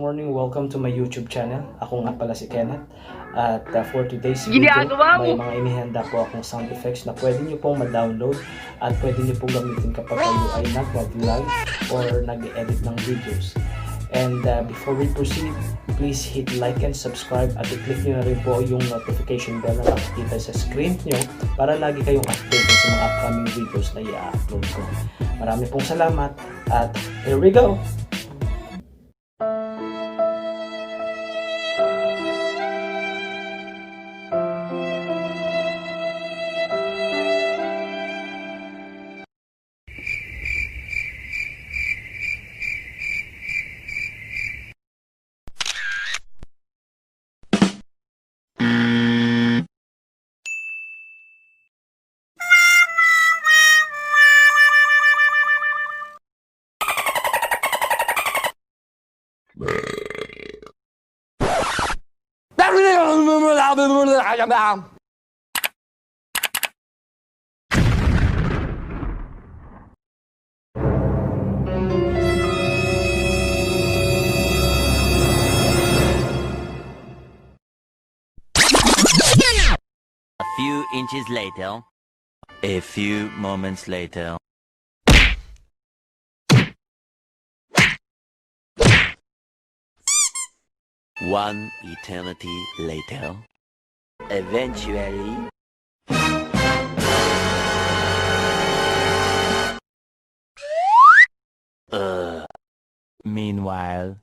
morning. Welcome to my YouTube channel. Ako nga pala si Kenneth. At for today's video, may mga inihanda po akong sound effects na pwede nyo pong ma-download at pwede nyo pong gamitin kapag kayo ay nag-vlog or nag-edit ng videos. And before we proceed, please hit like and subscribe at i-click nyo na rin po yung notification bell na nakikita sa screen nyo para lagi kayong updated sa mga upcoming videos na i-upload ko. Marami pong salamat at here we go! A few inches later, a few moments later. One eternity later. Eventually. Meanwhile.